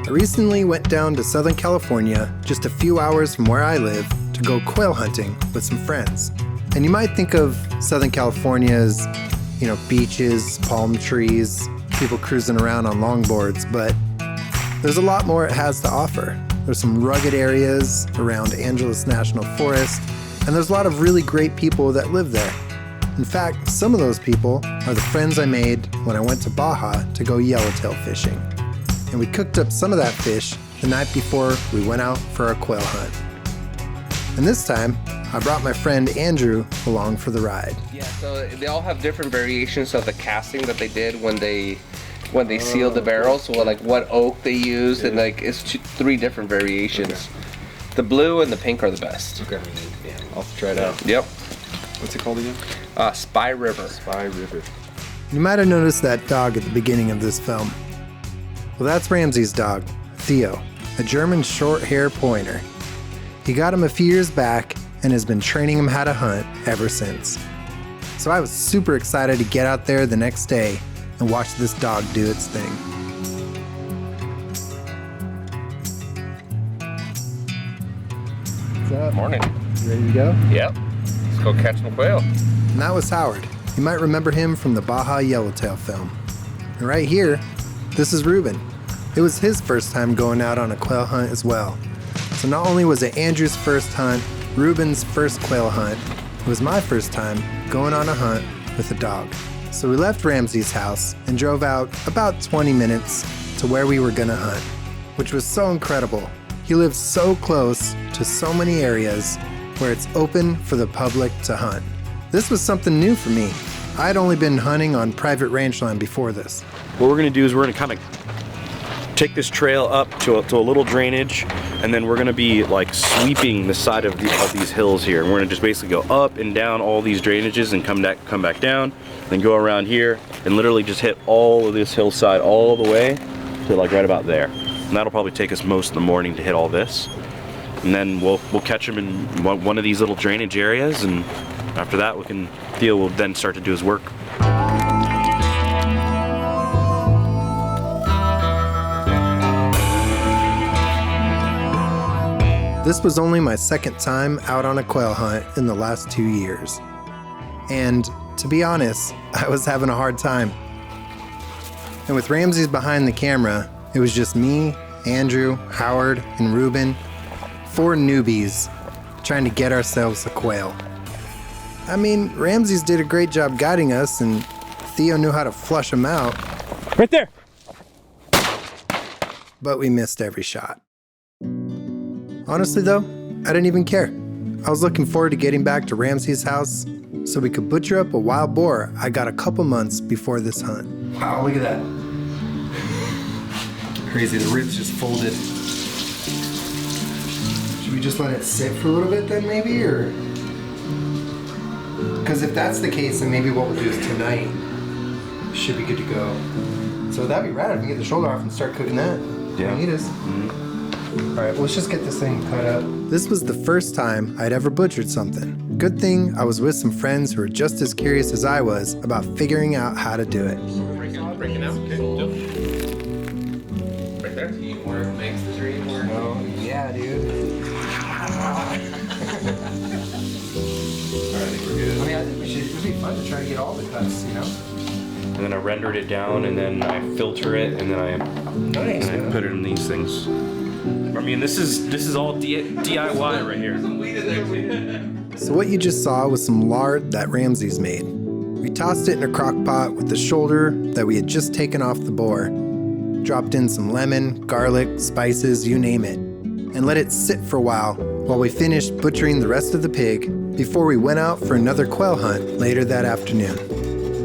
I recently went down to Southern California, just a few hours from where I live, to go quail hunting with some friends. And you might think of Southern California as, beaches, palm trees, people cruising around on longboards, but there's a lot more it has to offer. There's some rugged areas around Angeles National Forest, and there's a lot of really great people that live there. In fact, some of those people are the friends I made when I went to Baja to go yellowtail fishing. And we cooked up some of that fish the night before we went out for our quail hunt. And this time, I brought my friend Andrew along for the ride. Yeah, so they all have different variations of the casting that they did when they sealed the barrels. So like what oak they used, and like it's 3 different variations. Okay. The blue and the pink are the best. Okay. Yeah, I'll try it out. Yep. What's it called again? Spy River. Spy River. You might have noticed that dog at the beginning of this film. Well, that's Ramsey's dog, Theo, a German short-hair pointer. He got him a few years back and has been training him how to hunt ever since. So I was super excited to get out there the next day and watch this dog do its thing. What's up? Morning. You ready to go? Yep. Let's go catch some quail. And that was Howard. You might remember him from the Baja Yellowtail film. And right here, this is Ruben. It was his first time going out on a quail hunt as well. So not only was it Andrew's first hunt, Ruben's first quail hunt, it was my first time going on a hunt with a dog. So we left Ramsey's house and drove out about 20 minutes to where we were gonna hunt, which was so incredible. He lives so close to so many areas where it's open for the public to hunt. This was something new for me. I'd only been hunting on private range land before this. What we're gonna do is we're gonna kind of take this trail up to a little drainage, and then we're gonna be like sweeping the side of these hills here. And we're gonna just basically go up and down all these drainages and come back down, then go around here and literally just hit all of this hillside all the way to like right about there. And that'll probably take us most of the morning to hit all this. And then we'll catch them in one of these little drainage areas, and after that Theo will then start to do his work. This was only my second time out on a quail hunt in the last 2 years. And to be honest, I was having a hard time. And with Ramsey's behind the camera, it was just me, Andrew, Howard, and Ruben, 4 newbies trying to get ourselves a quail. I mean, Ramsey's did a great job guiding us, and Theo knew how to flush them out. Right there! But we missed every shot. Honestly though, I didn't even care. I was looking forward to getting back to Ramsey's house so we could butcher up a wild boar I got a couple months before this hunt. Wow, look at that. Crazy, the ribs just folded. Should we just let it sit for a little bit then maybe, or? Because if that's the case, then maybe what we'll do is tonight should be good to go. So that'd be rad if we can get the shoulder off and start cooking that. Yeah. All right, let's just get this thing cut up. This was the first time I'd ever butchered something. Good thing I was with some friends who were just as curious as I was about figuring out how to do it. Break it out. Okay. Right there. Teamwork makes the dream work. Oh, yeah, dude. Alright, I think we're good. I think it'd be fun to try to get all the cuts, And then I rendered it down, and then I filter it, and then I put it in these things. I mean, this is all DIY right here. So what you just saw was some lard that Ramsey's made. We tossed it in a crock pot with the shoulder that we had just taken off the boar. Dropped in some lemon, garlic, spices, you name it, and let it sit for a while we finished butchering the rest of the pig before we went out for another quail hunt later that afternoon.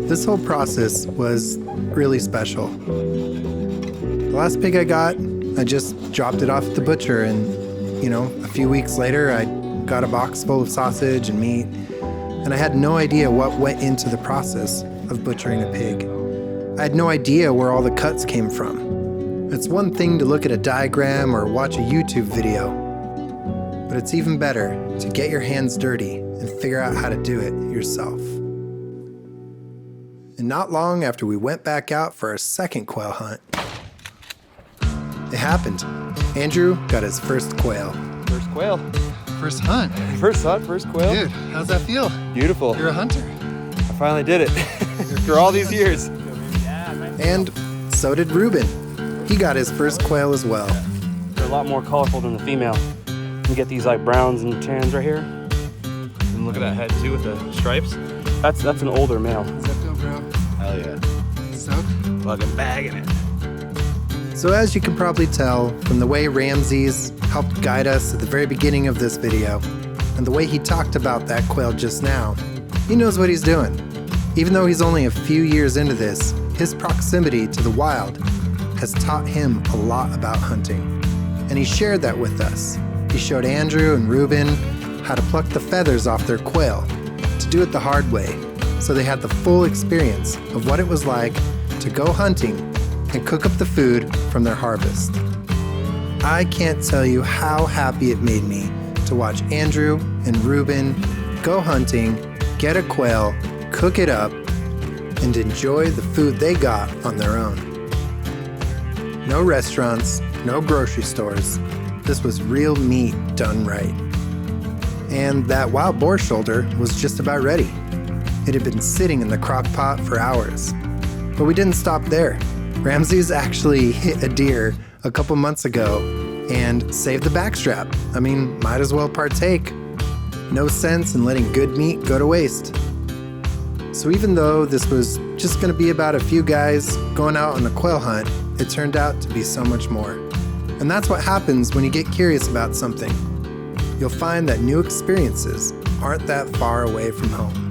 This whole process was really special. The last pig I got, I just dropped it off at the butcher, and, a few weeks later, I got a box full of sausage and meat, and I had no idea what went into the process of butchering a pig. I had no idea where all the cuts came from. It's one thing to look at a diagram or watch a YouTube video, but it's even better to get your hands dirty and figure out how to do it yourself. And not long after we went back out for our second quail hunt, It happened. Andrew got his first quail. First quail. First hunt. First hunt, first quail. Dude, how's that feel? Beautiful. You're a hunter. I finally did it. For all these years. And so did Ruben. He got his first quail as well. They're a lot more colorful than the female. You get these like browns and tans right here. And look at that head too with the stripes. That's an older male. How's that feel, bro? Hell yeah. Stoked? Fucking bagging it. So as you can probably tell from the way Ramses helped guide us at the very beginning of this video, and the way he talked about that quail just now, he knows what he's doing. Even though he's only a few years into this, his proximity to the wild has taught him a lot about hunting. And he shared that with us. He showed Andrew and Ruben how to pluck the feathers off their quail, to do it the hard way, so they had the full experience of what it was like to go hunting and cook up the food from their harvest. I can't tell you how happy it made me to watch Andrew and Ruben go hunting, get a quail, cook it up, and enjoy the food they got on their own. No restaurants, no grocery stores. This was real meat done right. And that wild boar shoulder was just about ready. It had been sitting in the crock pot for hours. But we didn't stop there. Ramses actually hit a deer a couple months ago and saved the backstrap. I mean, might as well partake. No sense in letting good meat go to waste. So even though this was just gonna be about a few guys going out on a quail hunt, it turned out to be so much more. And that's what happens when you get curious about something. You'll find that new experiences aren't that far away from home.